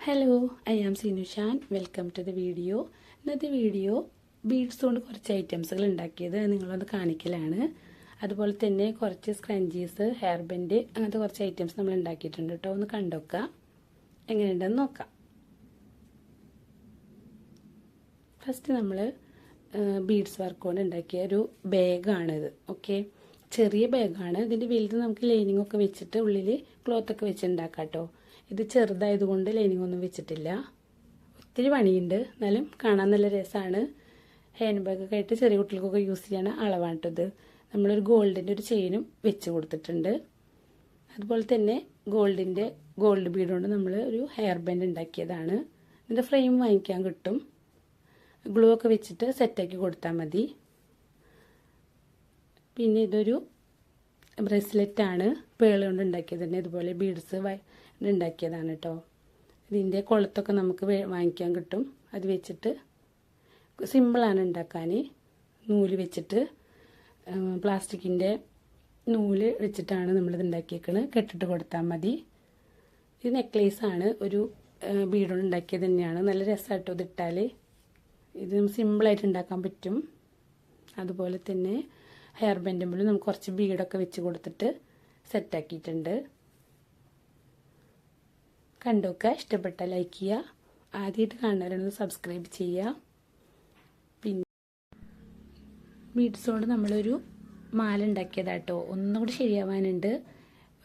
Hello, I am Sinushan. Welcome to the video. ഇന്നത്തെ video beads കൊണ്ട് കുറച്ച് ഐറ്റംസുകൾ ഉണ്ടാക്കിയത് നിങ്ങളൊന്ന് കാണിക്കലാണ്. അതുപോലെ തന്നെ കുറച്ച് സ്ക്രഞ്ചീസ്, ഹെയർ ബാൻഡ്, അങ്ങനത്തെ കുറച്ച് ഐറ്റംസ് നമ്മൾ ഉണ്ടാക്കിയിട്ടുണ്ട് കേട്ടോ. ഒന്ന് കണ്ടോക്കാം, എങ്ങനെയുണ്ടെന്ന് നോക്കാം. ഫസ്റ്റ് നമ്മൾ ബീഡ്സ് വർക്ക് കൊണ്ട് ഉണ്ടാക്കിയ ഒരു ബാഗാണിത്. ഓക്കെ, ചെറിയ ബാഗാണ്. ഇതിൻ്റെ വലുത് നമുക്ക് ലൈനിങ് ഒക്കെ വെച്ചിട്ട് ഉള്ളിൽ ക്ലോത്തൊക്കെ വെച്ച് ഉണ്ടാക്കാം കേട്ടോ. ഇത് ചെറുതായതുകൊണ്ട് ലൈനിങ് ഒന്നും വെച്ചിട്ടില്ല. ഒത്തിരി പണിയുണ്ട്, എന്നാലും കാണാൻ നല്ല രസമാണ്. ഹാൻഡ് ബാഗൊക്കെ ആയിട്ട് ചെറിയ കുട്ടികൾക്കൊക്കെ യൂസ് ചെയ്യണ അളവാണ് കേട്ടോ ഇത്. നമ്മളൊരു ഗോൾഡിൻ്റെ ഒരു ചെയിനും വെച്ച് കൊടുത്തിട്ടുണ്ട്. അതുപോലെ തന്നെ ഗോൾഡ് ബീഡ് കൊണ്ട് നമ്മൾ ഒരു ഹെയർ ബാൻഡ് ഉണ്ടാക്കിയതാണ്. ഇതിൻ്റെ ഫ്രെയിം വാങ്ങിക്കാൻ കിട്ടും. ഗ്ലൂ ഒക്കെ വെച്ചിട്ട് സെറ്റാക്കി കൊടുത്താൽ മതി. പിന്നെ ഇതൊരു ബ്രേസ്ലെറ്റാണ്, പേള കൊണ്ട് ഉണ്ടാക്കിയത് തന്നെ. ഇതുപോലെ ബീഡ്സ് ഉണ്ടാക്കിയതാണ് കേട്ടോ. ഇതിൻ്റെ കൊളുത്തൊക്കെ നമുക്ക് വാങ്ങിക്കാൻ കിട്ടും. അത് വെച്ചിട്ട് സിമ്പിളാണ് ഉണ്ടാക്കാൻ. നൂല് വെച്ചിട്ട് പ്ലാസ്റ്റിക്കിൻ്റെ നൂല് വെച്ചിട്ടാണ് നമ്മളിത് ഉണ്ടാക്കിയേക്കുന്നത്. കെട്ടിട്ട് കൊടുത്താൽ മതി. ഇത് നെക്ലേസാണ്, ഒരു ബീഡ് കൊണ്ട് ഉണ്ടാക്കിയത് തന്നെയാണ്. നല്ല രസമായിട്ടോ ഇതിട്ടാൽ. ഇത് സിമ്പിളായിട്ട് ഉണ്ടാക്കാൻ പറ്റും. അതുപോലെ തന്നെ ഹെയർ ബാൻഡുമ്പോൾ നമുക്ക് കുറച്ച് ബീഡൊക്കെ വെച്ച് കൊടുത്തിട്ട് സെറ്റാക്കിയിട്ടുണ്ട്. കണ്ടോക്കുക, ഇഷ്ടപ്പെട്ടാൽ ലൈക്ക് ചെയ്യുക. ആദ്യമായിട്ട് കാണുന്നവരൊന്ന് സബ്സ്ക്രൈബ് ചെയ്യുക. പിന്നെ ബീഡ്സ് കൊണ്ട് നമ്മളൊരു മാല ഉണ്ടാക്കിയതാട്ടോ. ഒന്നും കൂടി ശരിയാവാനുണ്ട്,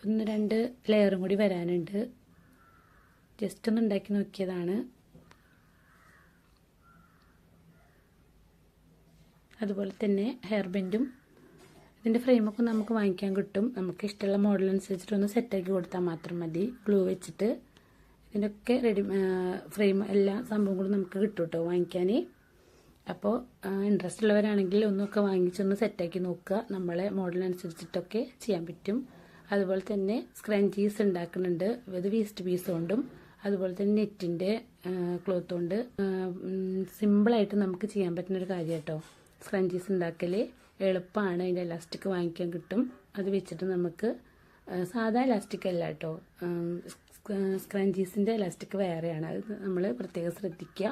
1-2 ലെയറും കൂടി വരാനുണ്ട്. ജസ്റ്റ് ഒന്ന് ഉണ്ടാക്കി നോക്കിയതാണ്. അതുപോലെ തന്നെ ഹെയർ ബാൻഡും ഇതിൻ്റെ ഫ്രെയിമൊക്കെ നമുക്ക് വാങ്ങിക്കാൻ കിട്ടും. നമുക്ക് ഇഷ്ടമുള്ള മോഡൽ അനുസരിച്ചിട്ടൊന്ന് സെറ്റാക്കി കൊടുത്താൽ മാത്രം മതി. ഗ്ലൂ വെച്ചിട്ട് ഇതിൻ്റെയൊക്കെ ഫ്രെയിം എല്ലാ സംഭവങ്ങളും നമുക്ക് കിട്ടും കേട്ടോ വാങ്ങിക്കാൻ. അപ്പോൾ ഇൻട്രസ്റ്റ് ഉള്ളവരാണെങ്കിൽ ഒന്നൊക്കെ വാങ്ങിച്ചൊന്ന് സെറ്റാക്കി നോക്കുക. നമ്മളെ മോഡൽ അനുസരിച്ചിട്ടൊക്കെ ചെയ്യാൻ പറ്റും. അതുപോലെ തന്നെ സ്ക്രഞ്ചീസ് ഉണ്ടാക്കുന്നുണ്ട്. ഇത് വേസ്റ്റ് പീസ് കൊണ്ടും അതുപോലെ തന്നെ നെറ്റിൻ്റെ ക്ലോത്ത് കൊണ്ട് സിമ്പിളായിട്ട് നമുക്ക് ചെയ്യാൻ പറ്റുന്നൊരു കാര്യം കേട്ടോ. സ്ക്രഞ്ചീസ് ഉണ്ടാക്കൽ എളുപ്പമാണ്. അതിൻ്റെ എലാസ്റ്റിക് വാങ്ങിക്കാൻ കിട്ടും. അത് വെച്ചിട്ട് നമുക്ക് സാധാ എലാസ്റ്റിക് അല്ല കേട്ടോ, സ്ക്രഞ്ചീസിൻ്റെ എലാസ്റ്റിക് വേറെയാണ്. അത് നമ്മൾ പ്രത്യേകം ശ്രദ്ധിക്കുക.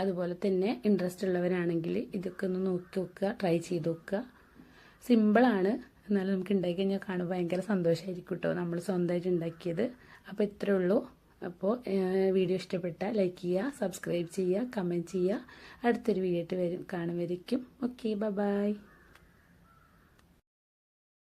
അതുപോലെ തന്നെ ഇൻട്രസ്റ്റ് ഉള്ളവരാണെങ്കിൽ ഇതൊക്കെ ഒന്ന് നോക്കി നോക്കുക, ട്രൈ ചെയ്ത് നോക്കുക. സിമ്പിളാണ്, എന്നാലും നമുക്ക് ഉണ്ടാക്കി കഴിഞ്ഞാൽ കാണുമ്പോൾ ഭയങ്കര സന്തോഷമായിരിക്കും കേട്ടോ, നമ്മൾ സ്വന്തമായിട്ട് ഉണ്ടാക്കിയത്. അപ്പോൾ ഇത്രയേ ഉള്ളൂ. അപ്പോൾ വീഡിയോ ഇഷ്ടപ്പെട്ടാൽ ലൈക്ക് ചെയ്യുക, സബ്സ്ക്രൈബ് ചെയ്യുക, കമൻറ്റ് ചെയ്യുക. അടുത്തൊരു വീഡിയോ ആയിട്ട് കാണുമായിരിക്കും. Okay, by.